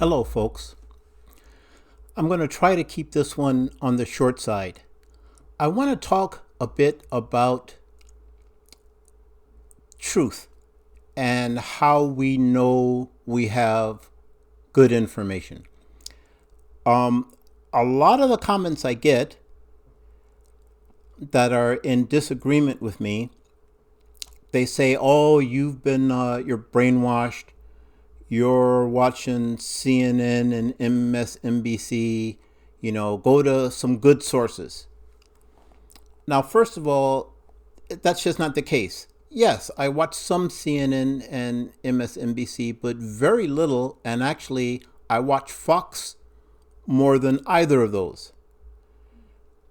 Hello, folks. I'm going to try to keep this one on the short side. I want to talk a bit about truth and how we know we have good information. A lot of the comments I get that are in disagreement with me, they say, "Oh, you're brainwashed. You're watching CNN and MSNBC. Go to some good sources." Now, first of all, that's just not the case. Yes, I watch some CNN and MSNBC, but very little, and actually, I watch Fox more than either of those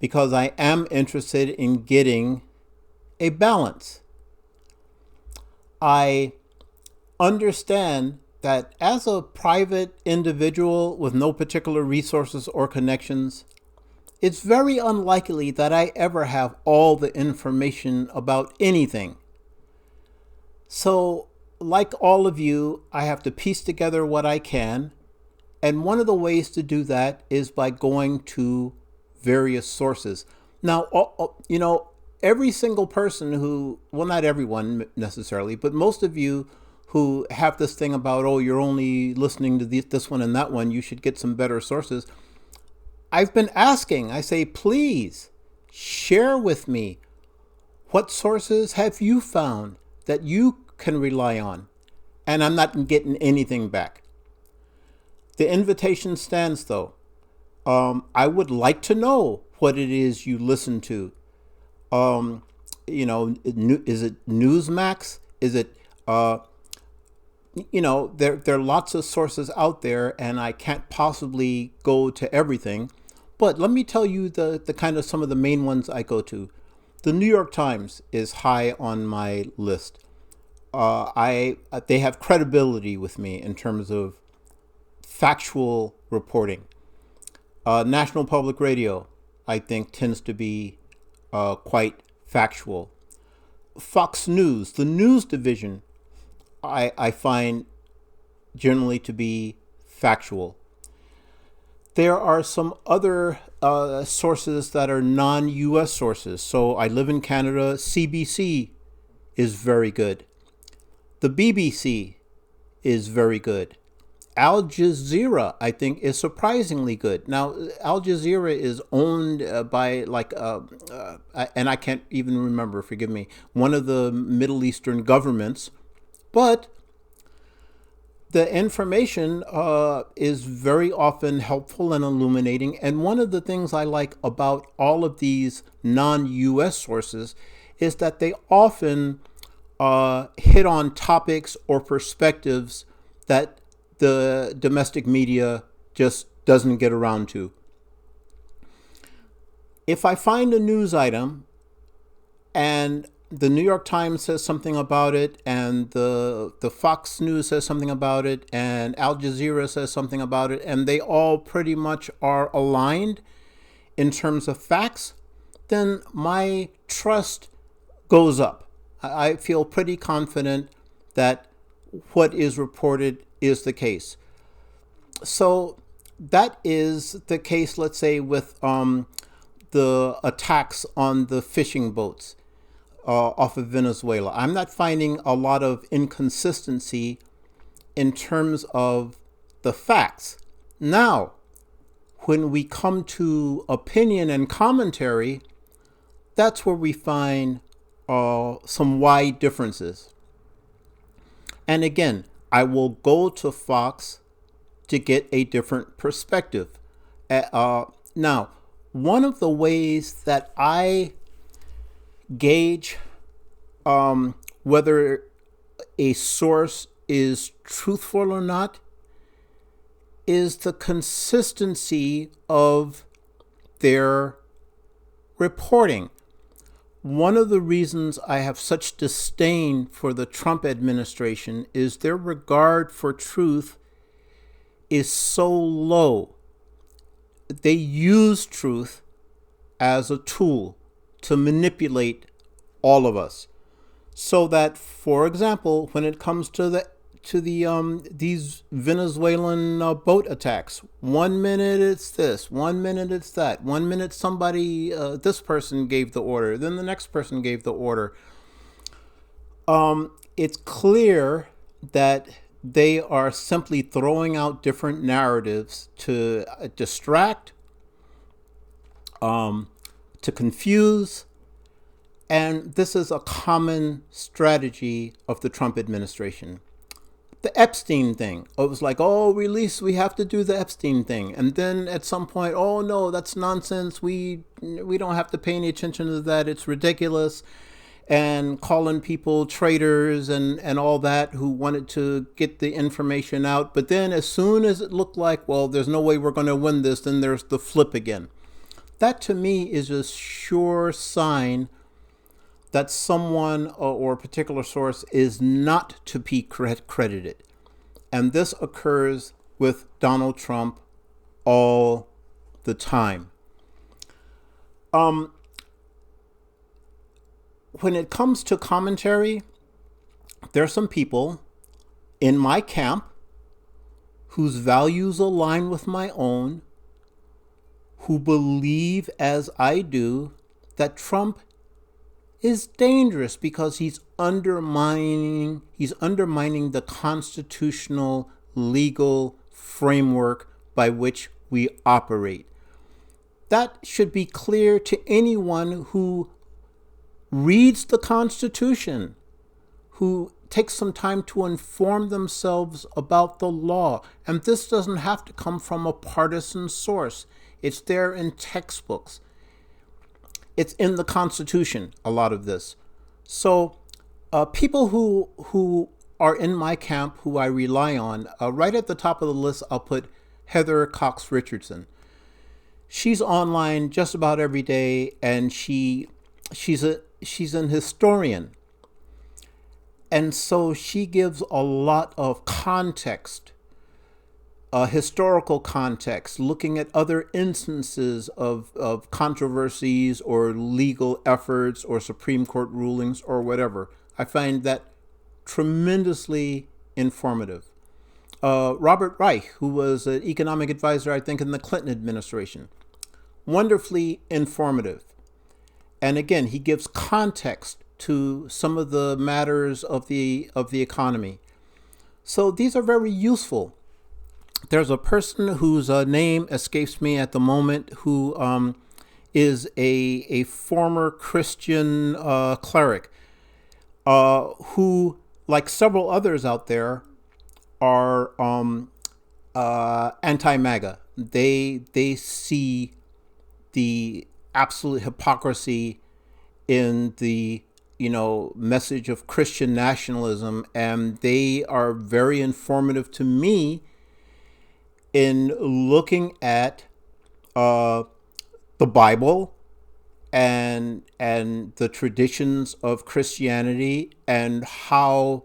because I am interested in getting a balance. I understand that as a private individual with no particular resources or connections, it's very unlikely that I ever have all the information about anything. So, like all of you, I have to piece together what I can. And one of the ways to do that is by going to various sources. Now, every single person well, not everyone necessarily, but most of you who have this thing about, oh, you're only listening to this one and that one, you should get some better sources. I've been asking, I say, please share with me what sources have you found that you can rely on? And I'm not getting anything back. The invitation stands, though. I would like to know what it is you listen to. Is it Newsmax? Is it, there are lots of sources out there, and I can't possibly go to everything. But let me tell you the kind of some of the main ones I go to. The New York Times is high on my list. They have credibility with me in terms of factual reporting. National Public Radio, I think, tends to be quite factual. Fox News, the news division, I find generally to be factual. There are some other sources that are non-U.S. sources. So I live in Canada. CBC is very good. The BBC is very good. Al Jazeera, I think, is surprisingly good. Now, Al Jazeera is owned by and I can't even remember, forgive me, one of the Middle Eastern governments. But the information is very often helpful and illuminating. And one of the things I like about all of these non-U.S. sources is that they often hit on topics or perspectives that the domestic media just doesn't get around to. If I find a news item and the New York Times says something about it, and the Fox News says something about it, and Al Jazeera says something about it, and they all pretty much are aligned in terms of facts, then my trust goes up. I feel pretty confident that what is reported is the case. So that is the case, let's say, with the attacks on the fishing boats off of Venezuela. I'm not finding a lot of inconsistency in terms of the facts. Now, when we come to opinion and commentary, that's where we find some wide differences. And again, I will go to Fox to get a different perspective. Now, one of the ways that I gauge whether a source is truthful or not is the consistency of their reporting. One of the reasons I have such disdain for the Trump administration is their regard for truth is so low. They use truth as a tool to manipulate all of us. So that, for example, when it comes to the these Venezuelan boat attacks. 1 minute it's this, 1 minute it's that. 1 minute somebody, this person gave the order, then the next person gave the order. It's clear that they are simply throwing out different narratives to distract, to confuse, and this is a common strategy of the Trump administration. The Epstein thing, it was like, oh, we have to do the Epstein thing, and then at some point, oh no, that's nonsense. We don't have to pay any attention to that. It's ridiculous. And calling people traitors and all that who wanted to get the information out. But then as soon as it looked like, well, there's no way we're going to win this, then there's the flip again. That to me is a sure sign that someone or a particular source is not to be credited. And this occurs with Donald Trump all the time. When it comes to commentary, there are some people in my camp whose values align with my own, who believe, as I do, that Trump is dangerous because he's undermining the constitutional legal framework by which we operate. That should be clear to anyone who reads the Constitution, who takes some time to inform themselves about the law. And this doesn't have to come from a partisan source. It's there in textbooks. It's in the Constitution, a lot of this. So people who are in my camp, who I rely on, right at the top of the list, I'll put Heather Cox Richardson. She's online just about every day, and she's an historian. And so she gives a lot of context, historical context, looking at other instances of controversies or legal efforts or Supreme Court rulings or whatever. I find that tremendously informative. Robert Reich, who was an economic advisor, I think, in the Clinton administration, wonderfully informative. And again, he gives context to some of the matters of the economy. So these are very useful. There's a person whose name escapes me at the moment, who is a former Christian cleric, who, like several others out there, are anti-MAGA. They see the absolute hypocrisy in the message of Christian nationalism, and they are very informative to me in looking at the Bible and the traditions of Christianity and how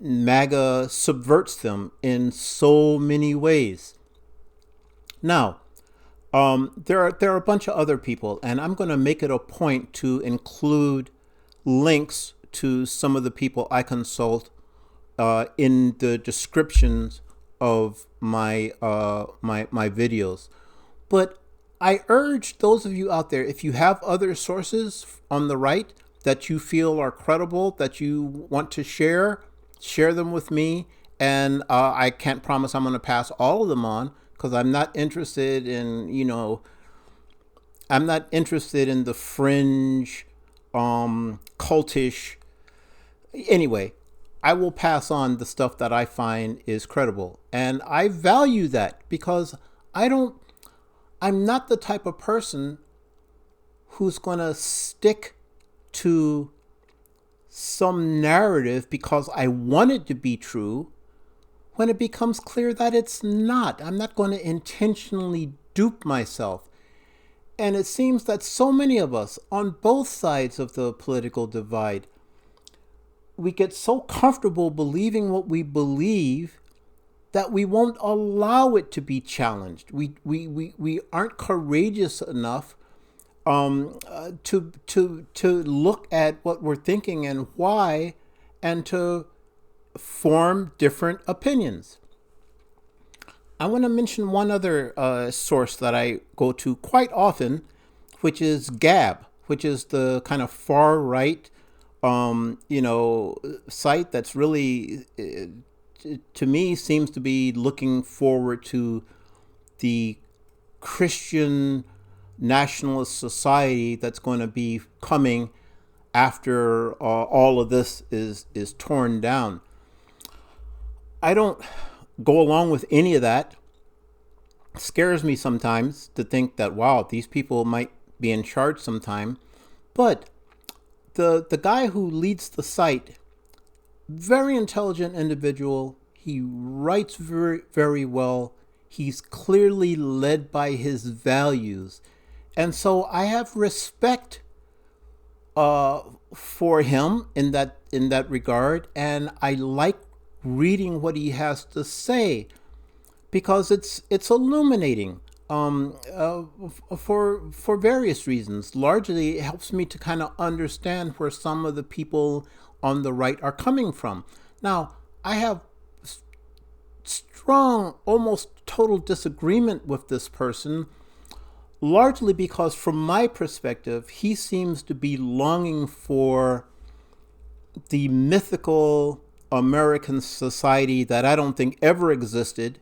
MAGA subverts them in so many ways. Now, there are a bunch of other people, and I'm going to make it a point to include links to some of the people I consult in the descriptions of my my videos. But I urge those of you out there, if you have other sources on the right that you feel are credible, that you want to share them with me. And I can't promise I'm going to pass all of them on, because I'm not interested in, I'm not interested in the fringe, cultish. Anyway, I will pass on the stuff that I find is credible. And I value that, because I'm not the type of person who's going to stick to some narrative because I want it to be true when it becomes clear that it's not. I'm not going to intentionally dupe myself. And it seems that so many of us on both sides of the political divide, we get so comfortable believing what we believe that we won't allow it to be challenged. We aren't courageous enough to look at what we're thinking and why, and to form different opinions. I want to mention one other source that I go to quite often, which is Gab, which is the kind of far right, site that's really, to me, seems to be looking forward to the Christian nationalist society that's going to be coming after all of this is torn down. I don't go along with any of that. It scares me sometimes to think that, wow, these people might be in charge sometime. But the guy who leads the site, very intelligent individual. He writes very, very well. He's clearly led by his values. And so I have respect for him in that regard, and I like reading what he has to say because it's illuminating for various reasons. Largely, it helps me to kind of understand where some of the people on the right are coming from. Now, I have strong, almost total disagreement with this person, largely because from my perspective, he seems to be longing for the mythical American society that I don't think ever existed,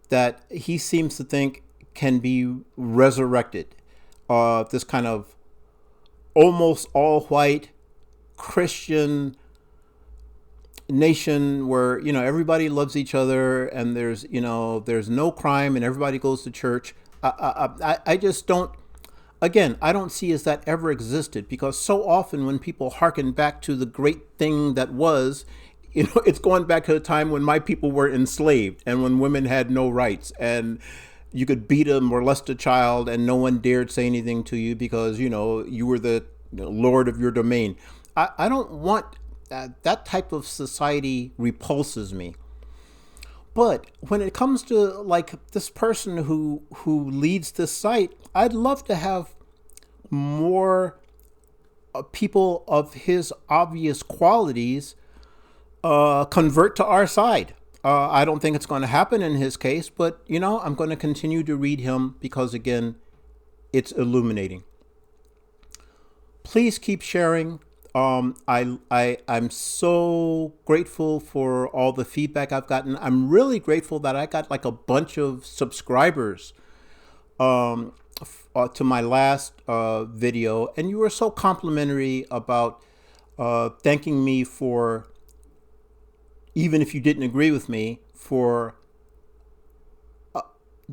that he seems to think can be resurrected. This kind of almost all white Christian nation where, everybody loves each other and there's no crime and everybody goes to church. I just don't, again, I don't see as that ever existed, because so often when people hearken back to the great thing that was, it's going back to a time when my people were enslaved and when women had no rights and you could beat or molest a child and no one dared say anything to you because, you were the lord of your domain. I don't want that type of society. Repulses me. But when it comes to like this person who leads this site, I'd love to have more people of his obvious qualities convert to our side. I don't think it's going to happen in his case, but I'm going to continue to read him because, again, it's illuminating. Please keep sharing. I'm so grateful for all the feedback I've gotten. I'm really grateful that I got like a bunch of subscribers to my last video, and you were so complimentary about thanking me for, even if you didn't agree with me, for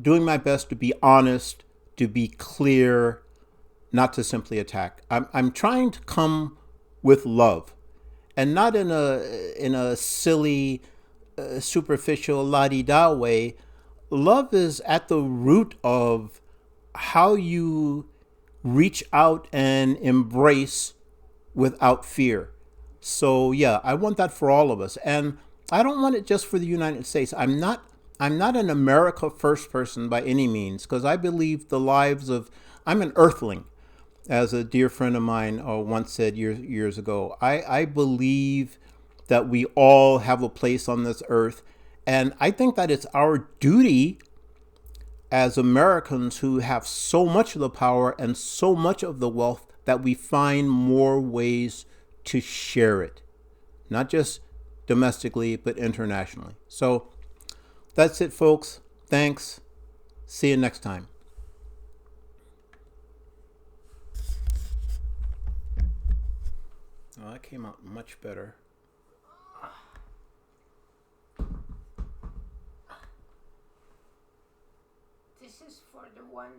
doing my best to be honest, to be clear, not to simply attack. I'm trying to come with love, and not in a silly, superficial la-di-da way. Love is at the root of how you reach out and embrace without fear. So yeah, I want that for all of us, and I don't want it just for the United States. I'm not an America first person by any means, because I believe the lives of, I'm an earthling, as a dear friend of mine once said years ago. I believe that we all have a place on this earth, and I think that it's our duty as Americans who have so much of the power and so much of the wealth that we find more ways to share it, not just domestically, but internationally. So that's it, folks. Thanks. See you next time. Oh, that came out much better. This is for the one